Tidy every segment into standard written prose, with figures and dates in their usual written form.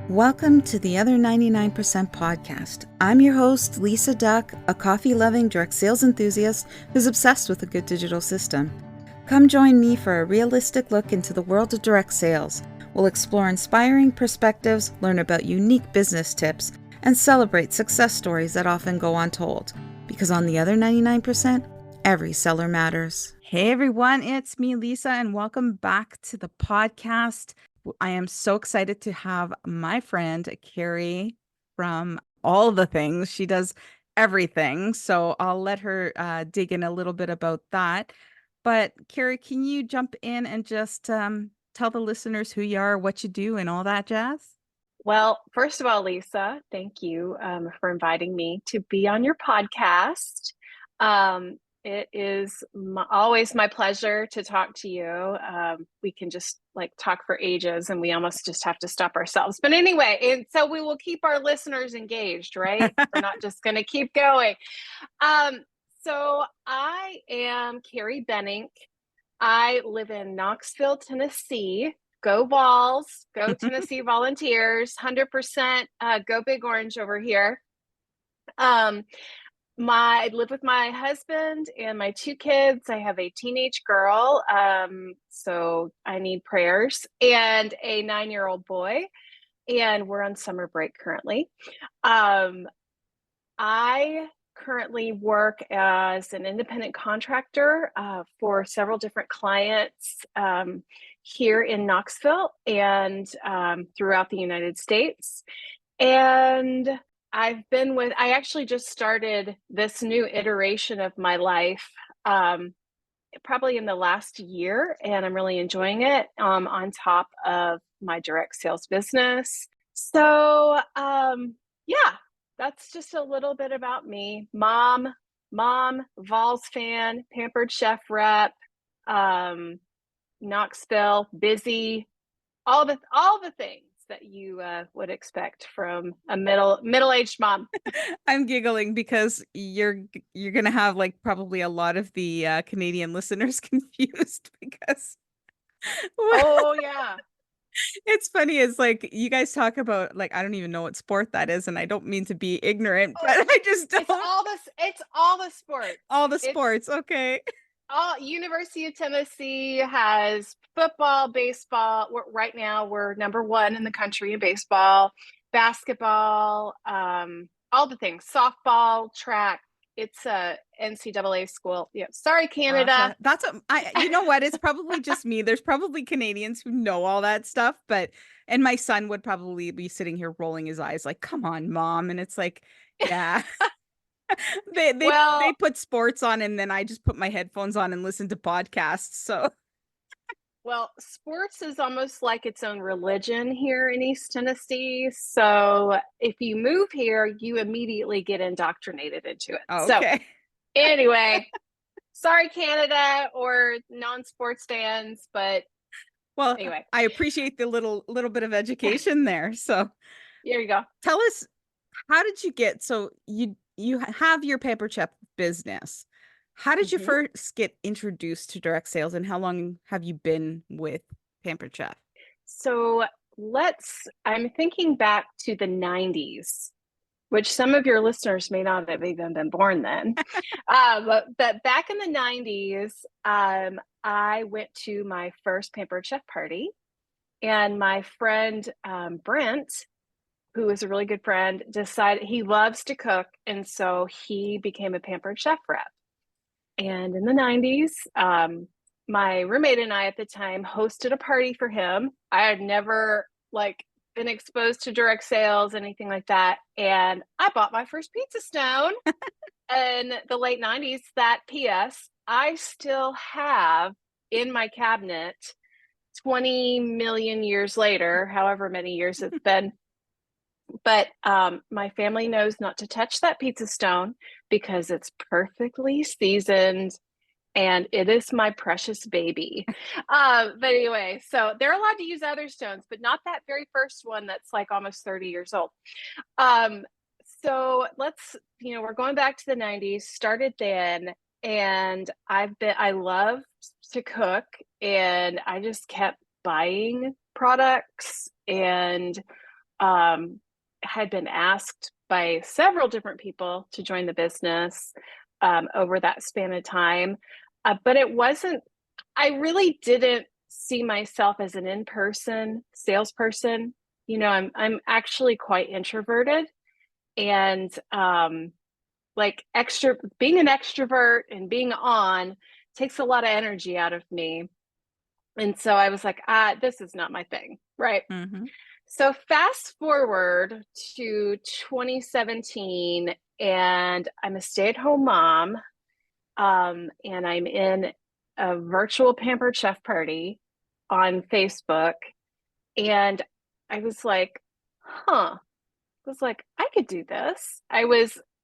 Welcome to the Other 99% podcast. I'm your host, Lisa Duck, a coffee-loving direct sales enthusiast who's obsessed with a good digital system. Come join me for a realistic look into the world of direct sales. We'll explore inspiring perspectives, learn about unique business tips, and celebrate success stories that often go untold. Because on the Other 99%, every seller matters. Hey everyone, it's me, Lisa, and welcome back to the podcast. I am so excited to have my friend Kerry from all the things. She does everything. So I'll let her dig in a little bit about that. But Kerry, can you jump in and just tell the listeners who you are, what you do, and all that jazz? Well, first of all, Lisa, thank you for inviting me to be on your podcast. It is always my pleasure to talk to you. We can just talk for ages and we almost just have to stop ourselves. But anyway, and so we will keep our listeners engaged, right? We're not just going to keep going. So I am Kerry Benink. I live in Knoxville, Tennessee. Go Vols, go Tennessee Volunteers, 100% go Big Orange over here. I live with my husband and my two kids. I have a teenage girl, so I need prayers, and a 9-year-old boy, and we're on summer break currently. I currently work as an independent contractor for several different clients here in Knoxville and throughout the United States. And I actually just started this new iteration of my life probably in the last year, and I'm really enjoying it on top of my direct sales business. So, yeah, that's just a little bit about me. Mom, Vols fan, Pampered Chef rep, Knoxville, busy, all the things that you would expect from a middle-aged mom. I'm giggling because you're gonna have probably a lot of the Canadian listeners confused because Oh yeah. it's funny. It's you guys talk about I don't even know what sport that is, and I don't mean to be ignorant, but I just don't. It's all the sports. All the sports, okay. University of Tennessee has football, baseball. Right now we're number 1 in the country in baseball, basketball, all the things, softball, track. It's a NCAA school. Yeah. Sorry, Canada. You know what? It's probably just me. There's probably Canadians who know all that stuff, and my son would probably be sitting here rolling his eyes like, come on, mom. And it's yeah. They Well, put sports on and then I just put my headphones on and listen to podcasts. So sports is almost like its own religion here in East Tennessee. So if you move here, you immediately get indoctrinated into it. okay. So anyway, sorry, Canada or non-sports fans, but well, anyway, I appreciate the little bit of education there. So here you go. tell us, how did you get, so you have your paper chef business. How did you first get introduced to direct sales, and how long have you been with Pampered Chef? So I'm thinking back to the 90s, which some of your listeners may not have even been born then. But back in the 90s, I went to my first Pampered Chef party, and my friend Brent, who is a really good friend, decided he loves to cook, and so he became a Pampered Chef rep. And in the 90s, my roommate and I at the time hosted a party for him. I had never been exposed to direct sales, anything like that. And I bought my first pizza stone in the late 90s. That PS, I still have in my cabinet 20 million years later, however many years it's been. But my family knows not to touch that pizza stone because it's perfectly seasoned and it is my precious baby. But anyway, so they're allowed to use other stones, but not that very first one that's almost 30 years old. So we're going back to the 90s, started then, and I love to cook, and I just kept buying products and had been asked by several different people to join the business over that span of time. But it wasn't, I really didn't see myself as an in-person salesperson. You know, I'm actually quite introverted, and like being an extrovert and being on takes a lot of energy out of me. And so I was like, this is not my thing, right? Mm-hmm. So fast forward to 2017, and I'm a stay-at-home mom, and I'm in a virtual Pampered Chef party on Facebook, and I was like, huh. I was like, I could do this. I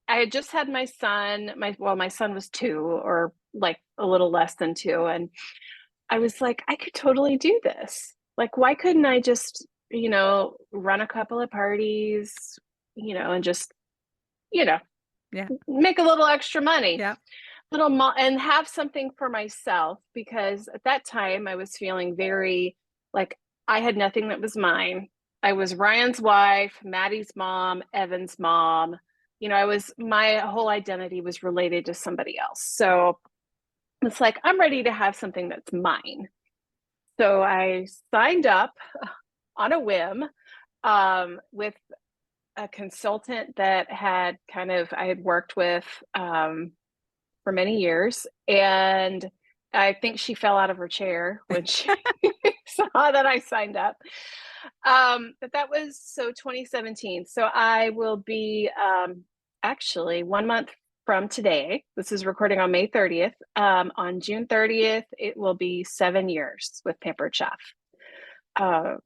had just had my son, my son was 2 or like a little less than 2, and I was like, I could totally do this. Like, why couldn't I just, run a couple of parties, and just, you know, Yeah. make a little extra money, Yeah. and have something for myself, because at that time I was feeling very like I had nothing that was mine. I was Ryan's wife, Maddie's mom, Evan's mom. My whole identity was related to somebody else. So it's like, I'm ready to have something that's mine. So I signed up on a whim with a consultant that I had worked with for many years. And I think she fell out of her chair when she saw that I signed up. But that was 2017. So I will be actually 1 month from today. This is recording on May 30th. On June 30th, it will be 7 years with Pampered Chef.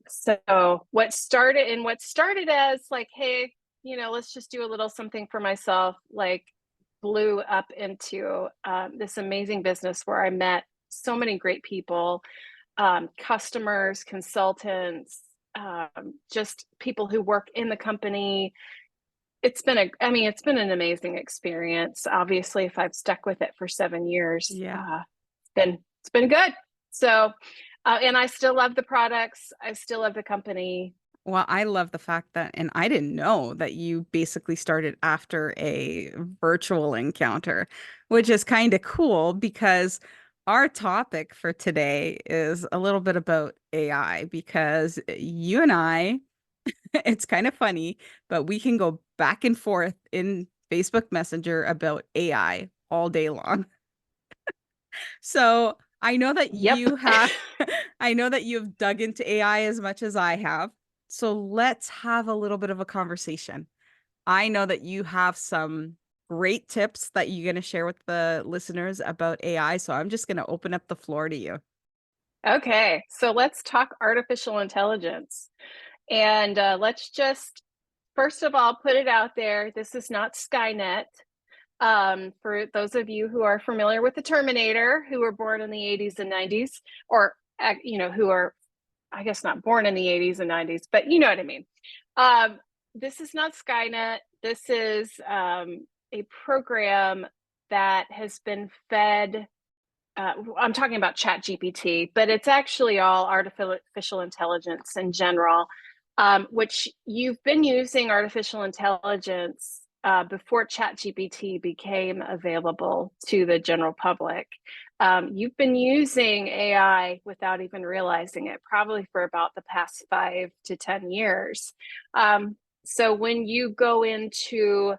So what started as like, hey, let's just do a little something for myself, like blew up into this amazing business where I met so many great people, customers, consultants, just people who work in the company. It's been an amazing experience. Obviously, if I've stuck with it for 7 years, Yeah. it's been good. So, and I still love the products. I still love the company. Well, I love the fact that, and I didn't know that you basically started after a virtual encounter, which is kind of cool because our topic for today is a little bit about AI because you and I, it's kind of funny, but we can go back and forth in Facebook Messenger about AI all day long. So I know that Yep. you have, I know that you've dug into AI as much as I have. So let's have a little bit of a conversation. I know that you have some great tips that you're going to share with the listeners about AI. So I'm just going to open up the floor to you. Okay, so let's talk artificial intelligence. And let's just, first of all, put it out there. This is not Skynet. For those of you who are familiar with the Terminator, who were born in the 80s and 90s, or, who are, I guess, not born in the 80s and 90s, but you know what I mean. This is not Skynet. This is a program that has been fed. I'm talking about ChatGPT, but it's actually all artificial intelligence in general, which you've been using artificial intelligence before ChatGPT became available to the general public. You've been using AI without even realizing it, probably for about the past 5 to 10 years. So when you go into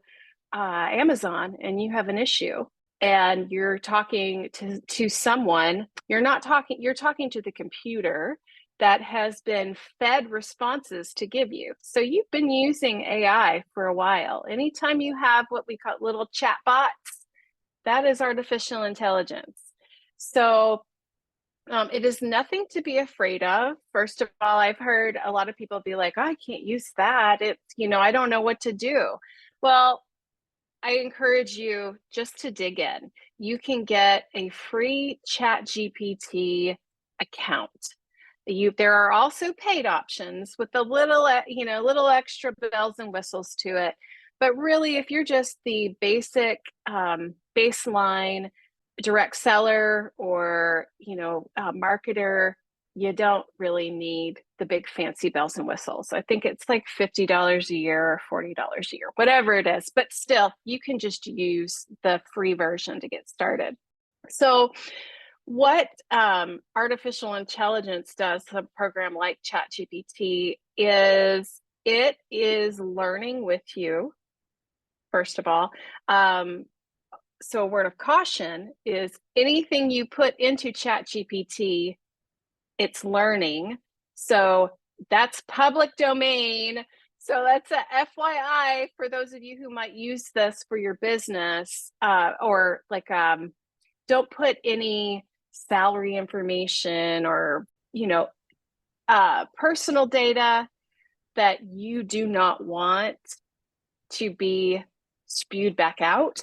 Amazon and you have an issue, and you're talking to someone, you're talking to the computer that has been fed responses to give you. So you've been using AI for a while. Anytime you have what we call little chat bots, that is artificial intelligence. So it is nothing to be afraid of. First of all, I've heard a lot of people be like, oh, I can't use that. I don't know what to do. Well, I encourage you just to dig in. You can get a free ChatGPT account. There are also paid options with a little extra bells and whistles to it. But really, if you're just the basic baseline direct seller or marketer, you don't really need the big fancy bells and whistles. I think it's like $50 a year or $40 a year, whatever it is. But still, you can just use the free version to get started. So what artificial intelligence does, a program like ChatGPT, is it is learning with you, first of all. So a word of caution is anything you put into ChatGPT, it's learning. So that's public domain. So that's a FYI for those of you who might use this for your business, or like don't put any salary information or personal data that you do not want to be spewed back out.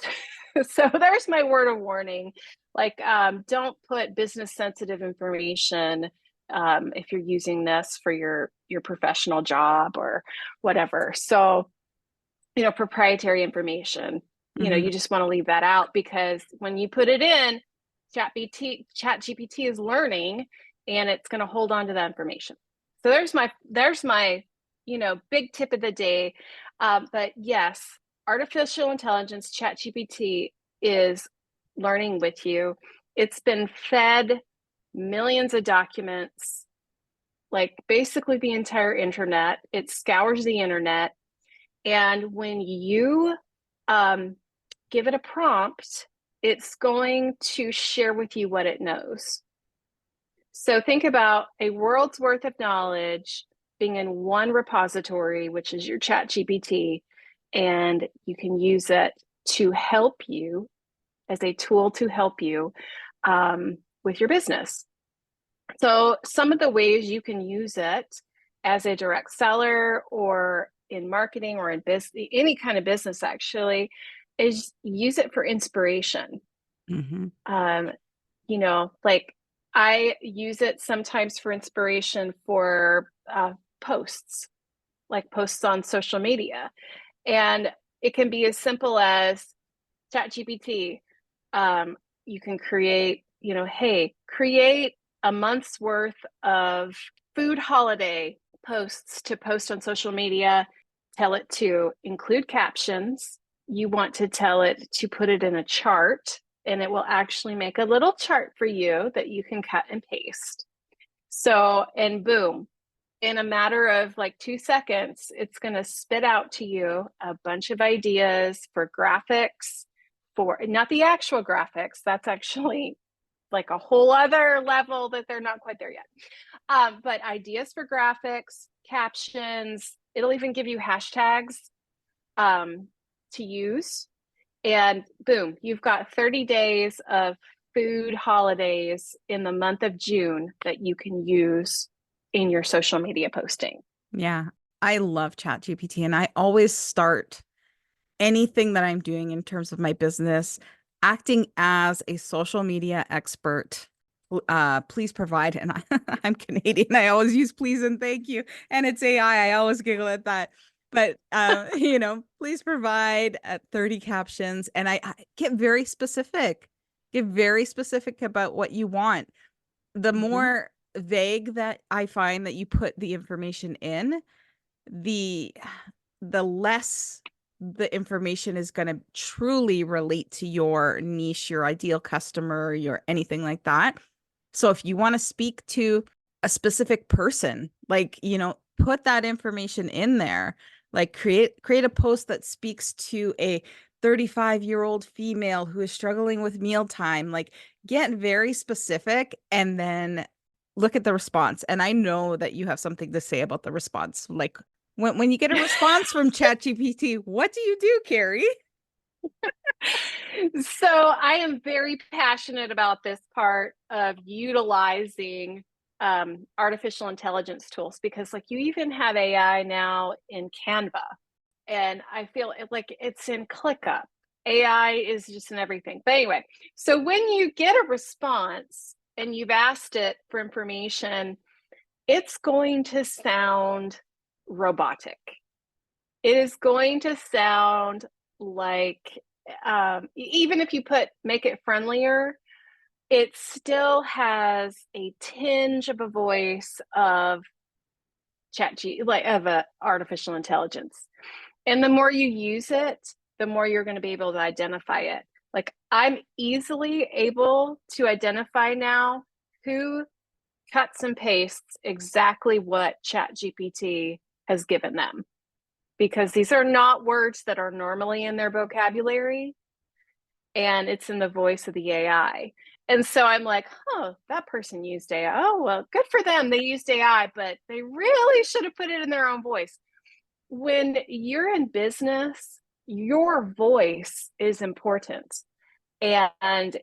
So there's my word of warning. Like, don't put business sensitive information if you're using this for your professional job or whatever. So, proprietary information, you just want to leave that out, because when you put it in, ChatGPT is learning and it's going to hold on to that information. So there's my big tip of the day. But yes, artificial intelligence, ChatGPT, is learning with you. It's been fed millions of documents, like basically the entire internet. It scours the internet. And when you give it a prompt, it's going to share with you what it knows. So think about a world's worth of knowledge being in one repository, which is your ChatGPT, and you can use it to help you, as a tool to help you with your business. So some of the ways you can use it as a direct seller or in marketing or in business, any kind of business actually, is use it for inspiration. Like I use it sometimes for inspiration for posts, like posts on social media. And it can be as simple as ChatGPT. You can create, hey, create a month's worth of food holiday posts to post on social media. Tell it to include captions. You want to tell it to put it in a chart, and it will actually make a little chart for you that you can cut and paste. So, and boom, in a matter of like 2 seconds, it's going to spit out to you a bunch of ideas for graphics, for not the actual graphics. That's actually like a whole other level that they're not quite there yet. But ideas for graphics, captions, it'll even give you hashtags to use. And boom, you've got 30 days of food holidays in the month of June that you can use in your social media posting. Yeah, I love ChatGPT, and I always start anything that I'm doing in terms of my business acting as a social media expert. Please provide, and I'm Canadian. I always use please and thank you, and it's AI. I always giggle at that. But please provide 30 captions, and I get very specific. Get very specific about what you want. The more vague that I find that you put the information in, the less the information is going to truly relate to your niche, your ideal customer, your anything like that. So if you want to speak to a specific person, like, put that information in there, like create a post that speaks to a 35-year-old female who is struggling with mealtime, like get very specific and then look at the response. And I know that you have something to say about the response. Like when you get a response from ChatGPT, what do you do, Kerry? So I am very passionate about this part of utilizing artificial intelligence tools, because like you even have AI now in Canva, and I feel like it's in ClickUp. AI is just in everything. But anyway, so when you get a response and you've asked it for information, it's going to sound robotic. It is going to sound like, even if you make it friendlier, it still has a tinge of a voice of like of a artificial intelligence. And the more you use it, the more you're going to be able to identify it. Like I'm easily able to identify now who cuts and pastes exactly what ChatGPT has given them, because these are not words that are normally in their vocabulary, and it's in the voice of the AI. And so I'm like, oh, that person used AI. Oh, well, good for them. They used AI, but they really should have put it in their own voice. When you're in business, your voice is important. And,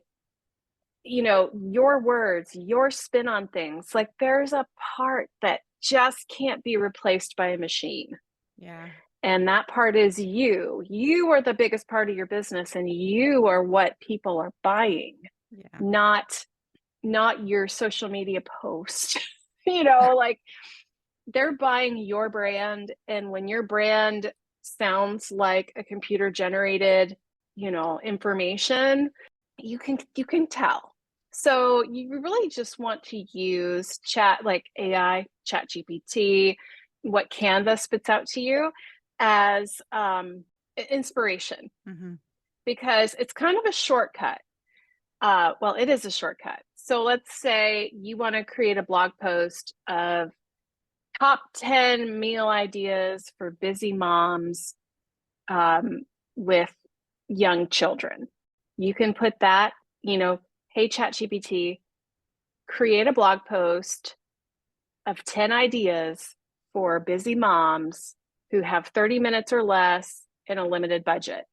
you know, your words, your spin on things, like there's a part that just can't be replaced by a machine. Yeah. And that part is you. You are the biggest part of your business, and you are what people are buying, Yeah. not your social media post. You know, like they're buying your brand, and when your brand sounds like a computer generated, you know, information, you can tell. So you really just want to use chat, like AI, chat GPT, what Canva spits out to you, as inspiration, Mm-hmm. because it's kind of a shortcut. Well, it is a shortcut. So let's say you want to create a blog post of top 10 meal ideas for busy moms with young children. You can put that, you know, hey, ChatGPT, create a blog post of 10 ideas for busy moms who have 30 minutes or less and a limited budget.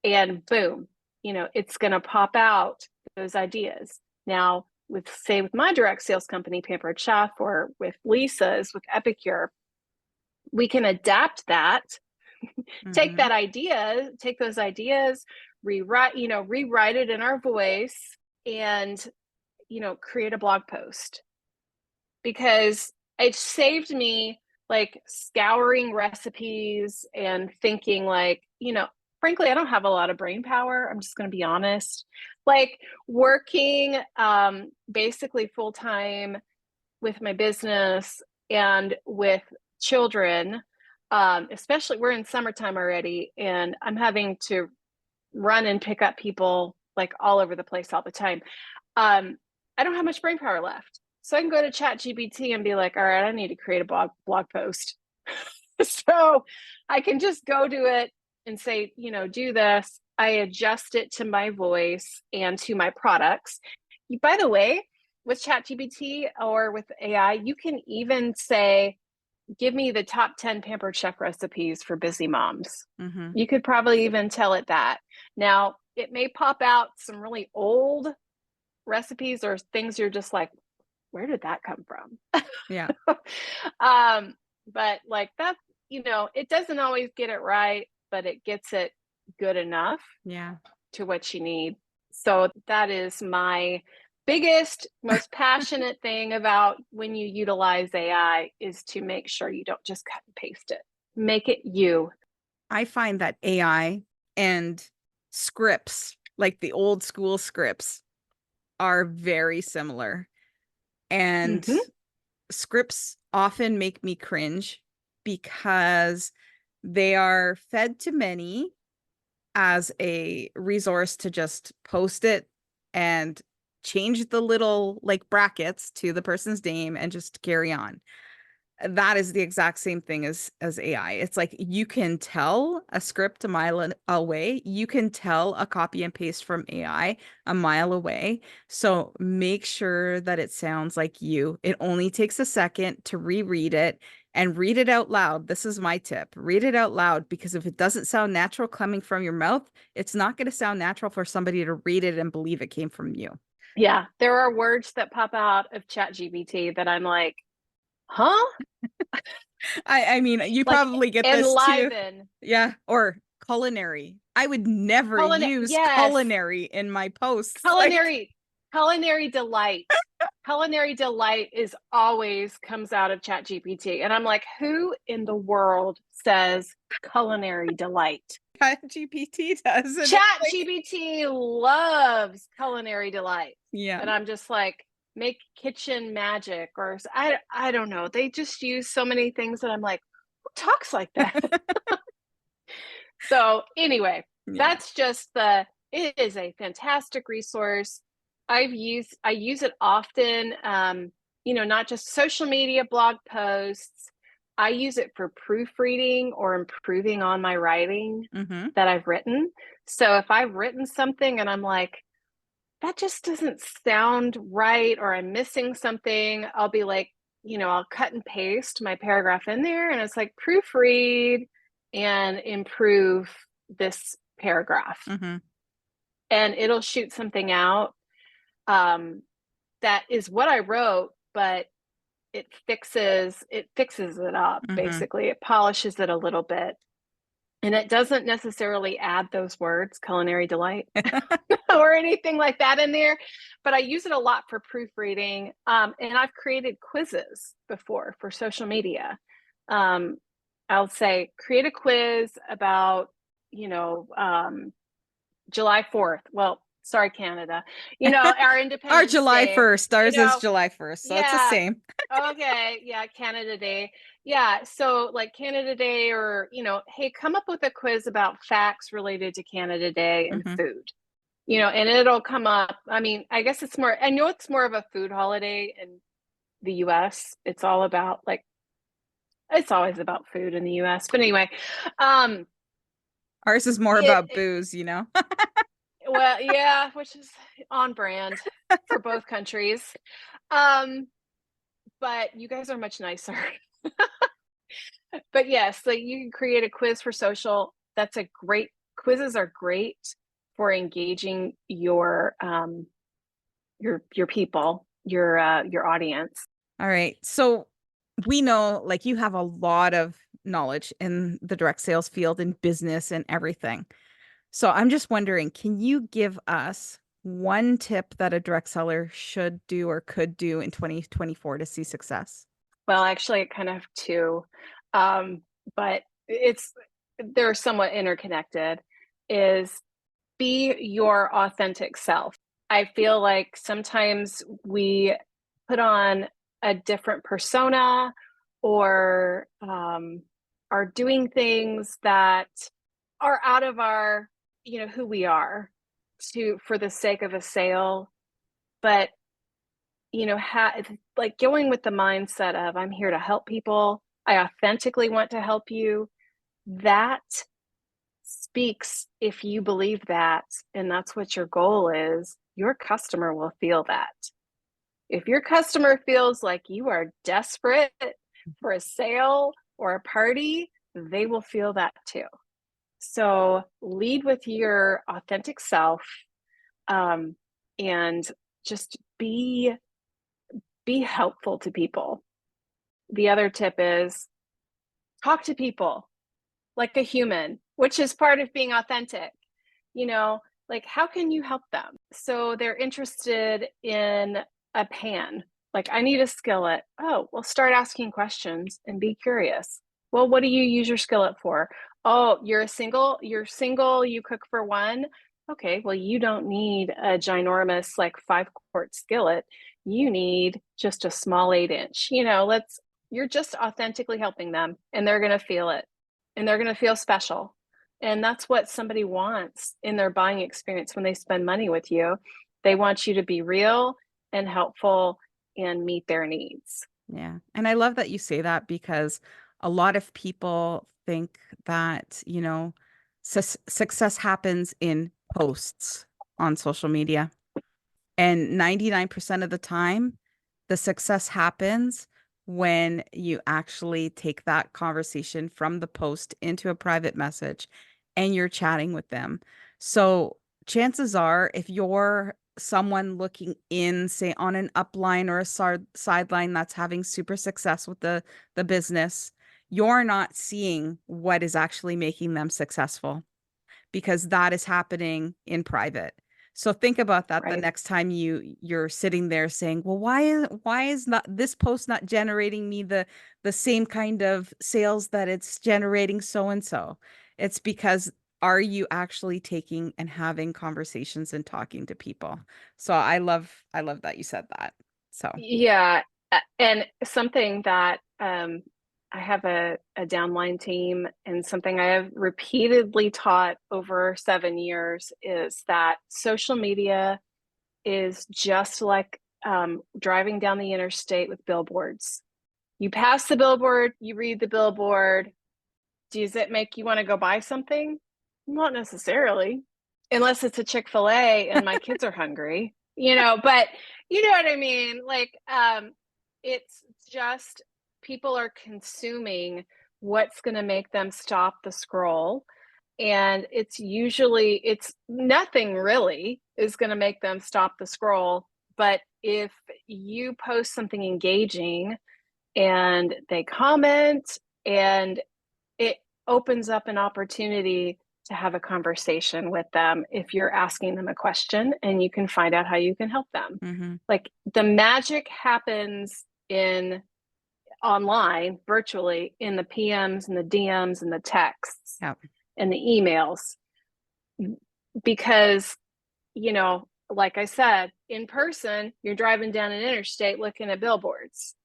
And boom, you know, it's going to pop out those ideas. Now, with say with my direct sales company, Pampered Chef, or with Lisa's with Epicure, we can adapt that, take Mm-hmm. that idea, take those ideas, rewrite it in our voice, and, you know, create a blog post. Because it saved me like scouring recipes and thinking like, you know, frankly, I don't have a lot of brain power. I'm just going to be honest. Like working basically full time with my business and with children, especially we're in summertime already, and I'm having to run and pick up people like all over the place all the time. I don't have much brain power left. So I can go to Chat GPT and be like, all right, I need to create a blog post. So I can just go to it and say, you know, do this. I adjust it to my voice and to my products. By the way, with ChatGPT or with AI, you can even say, give me the top 10 Pampered Chef recipes for busy moms. Mm-hmm. You could probably even tell it that. Now, it may pop out some really old recipes or things you're just like, where did that come from? Yeah. But like that, you know, it doesn't always get it right, but it gets it good enough Yeah. to what you need. So that is my biggest, most passionate thing about when you utilize AI, is to make sure you don't just cut and paste it. Make it you. I find that AI and scripts, like the old school scripts, are very similar. And Mm-hmm. scripts often make me cringe because they are fed to many as a resource to just post it and change the little like brackets to the person's name and just carry on. That is the exact same thing as AI. It's like you can tell a script a mile away. You can tell a copy and paste from AI a mile away. So make sure that it sounds like you. It only takes a second to reread it and read it out loud. This is my tip. Read it out loud, because if it doesn't sound natural coming from your mouth, it's not going to sound natural for somebody to read it and believe it came from you. Yeah, there are words that pop out of ChatGPT that I'm like, huh? I mean, you Like probably get this too. enliven, Yeah. Or culinary. I would never use yes, culinary in my posts. Like, culinary, culinary delight. Culinary delight is always comes out of ChatGPT, and I'm like, who in the world says culinary delight? GPT does. And it's like, ChatGPT loves culinary delight. Yeah. And I'm just like, make kitchen magic, or I don't know. They just use so many things that I'm like, who talks like that? So anyway, Yeah. that's just it is a fantastic resource. I use it often, not just social media, blog posts. I use it for proofreading or improving on my writing Mm-hmm. that I've written. So if I've written something and I'm like, that just doesn't sound right, or I'm missing something, I'll be like, I'll cut and paste my paragraph in there, and it's like, proofread and improve this paragraph. Mm-hmm. And it'll shoot something out that is what I wrote, but it fixes it up, Mm-hmm. basically. It polishes it a little bit. And it doesn't necessarily add those words, culinary delight, or anything like that in there, but I use it a lot for proofreading. And I've created quizzes before for social media. I'll say, create a quiz about, July 4th. Well, sorry, Canada, our Our Independence July Day, 1st. Ours is July 1st. So it's the yeah. same. Okay, yeah, Canada Day. Yeah, so like Canada Day, or, hey, come up with a quiz about facts related to Canada Day and Mm-hmm. food. And it'll come up. I mean, I guess I know it's more of a food holiday in the US. It's all about, like, it's always about food in the US. But anyway, um, Ours is more it, about it booze, you know? well, yeah, which is on brand for both countries. Um, but you guys are much nicer. But yes, like, you can create a quiz for social. Quizzes are great for engaging your people, your audience. All right. So we know like you have a lot of knowledge in the direct sales field and business and everything. So I'm just wondering, can you give us one tip that a direct seller should do or could do in 2024 to see success? Well, actually, I kind of have two, um, but they're somewhat interconnected. Is be your authentic self. I feel like sometimes we put on a different persona, or are doing things that are out of our, who we are, for the sake of a sale. But, like, going with the mindset of, I'm here to help people. I authentically want to help you. That speaks, if you believe that, and that's what your goal is, your customer will feel that. If your customer feels like you are desperate for a sale or a party, they will feel that too. So lead with your authentic self, um, and just be helpful to people. The other tip is, talk to people like a human, which is part of being authentic. You know, like, how can you help them? So they're interested in a pan. Like, I need a skillet. Oh, well, start asking questions and be curious. Well, what do you use your skillet for? Oh, you're single, you cook for one. Okay, well, you don't need a ginormous, like, 5-quart skillet. You need just a small 8-inch. You're just authentically helping them, and they're going to feel it, and they're going to feel special. And that's what somebody wants in their buying experience when they spend money with you. They want you to be real and helpful and meet their needs. Yeah. And I love that you say that because a lot of people think that, success happens in posts on social media. And 99% of the time, the success happens when you actually take that conversation from the post into a private message and you're chatting with them. So chances are, if you're someone looking in, say, on an upline or a sideline that's having super success with the business, you're not seeing what is actually making them successful because that is happening in private. So think about that the Right. next time you're sitting there saying, "Well, why is not this post not generating me the same kind of sales that it's generating so and so?" It's because are you actually taking and having conversations and talking to people? So I love that you said that. So, Yeah, and something that I have a downline team, and something I have repeatedly taught over 7 years is that social media is just like driving down the interstate with billboards. You pass the billboard, you read the billboard. Does it make you want to go buy something? Not necessarily, unless it's a Chick-fil-A and my kids are hungry, but you know what I mean? Like, it's just people are consuming what's going to make them stop the scroll. And it's nothing really is going to make them stop the scroll. But if you post something engaging and they comment, and it opens up an opportunity to have a conversation with them if you're asking them a question, and you can find out how you can help them. mm-hmm. Like, the magic happens in online, virtually, in the PMs and the DMs and the texts Yeah. and the emails, because like I said, in person, you're driving down an interstate looking at billboards.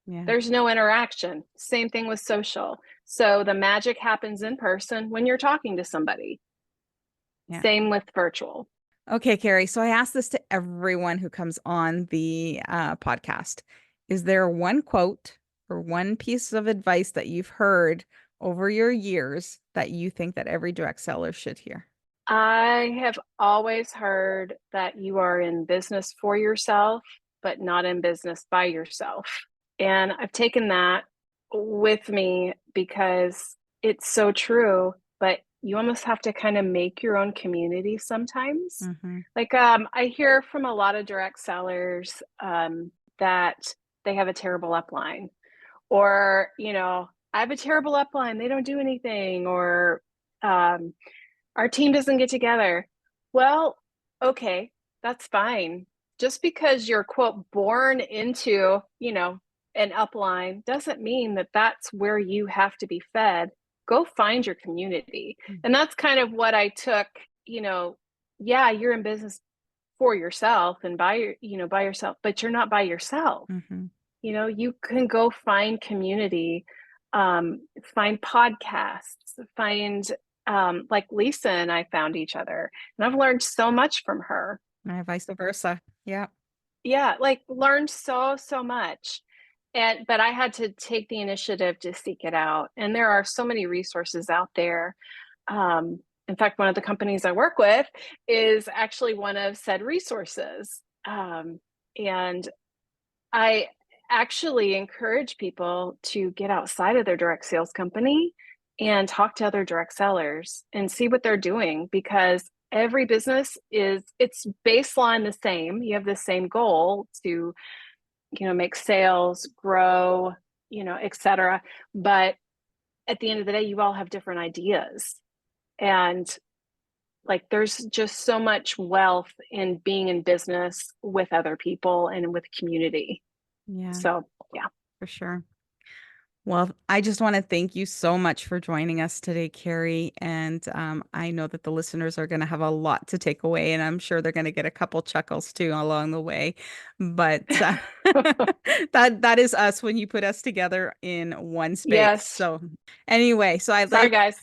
Yeah. There's no interaction. Same thing with social. So the magic happens in person when you're talking to somebody. Yeah. Same with virtual. Okay, Kerry. So I ask this to everyone who comes on the podcast. Is there one quote or one piece of advice that you've heard over your years that you think that every direct seller should hear? I have always heard that you are in business for yourself, but not in business by yourself. And I've taken that with me because it's so true, but you almost have to kind of make your own community sometimes. Mm-hmm. Like, I hear from a lot of direct sellers that they have a terrible upline, or, I have a terrible upline, they don't do anything, or our team doesn't get together. Well, okay, that's fine. Just because you're, quote, born into, an upline doesn't mean that that's where you have to be fed. Go find your community. And that's kind of what I took, yeah, you're in business for yourself and by yourself, but you're not by yourself. Mm-hmm. You can go find community, find podcasts, find like Lisa and I found each other, and I've learned so much from her. Vice versa. Yeah. Yeah, like, learned so much. But I had to take the initiative to seek it out. And there are so many resources out there. In fact, one of the companies I work with is actually one of said resources. And I actually encourage people to get outside of their direct sales company and talk to other direct sellers and see what they're doing, because every business it's baseline the same. You have the same goal to, make sales, grow, etc. But at the end of the day, you all have different ideas. And, like, there's just so much wealth in being in business with other people and with community. Yeah, So, yeah. for sure. Well, I just want to thank you so much for joining us today, Kerry. And I know that the listeners are going to have a lot to take away, and I'm sure they're going to get a couple chuckles too along the way. But that is us when you put us together in one space. Yes. So anyway, Sorry, guys.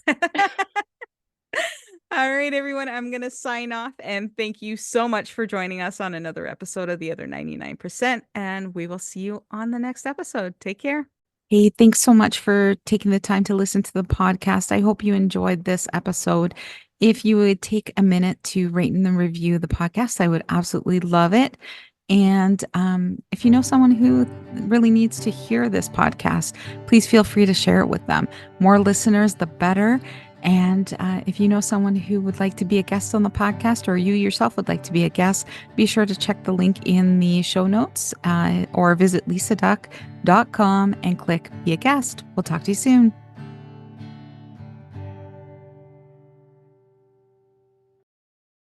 All right, everyone, I'm going to sign off, and thank you so much for joining us on another episode of The Other 99%. And we will see you on the next episode. Take care. Hey, thanks so much for taking the time to listen to the podcast. I hope you enjoyed this episode. If you would take a minute to rate and review the podcast, I would absolutely love it. And if you know someone who really needs to hear this podcast, please feel free to share it with them. More listeners, the better. And if you know someone who would like to be a guest on the podcast, or you yourself would like to be a guest, be sure to check the link in the show notes or visit lisaduck.com and click Be a Guest. We'll talk to you soon.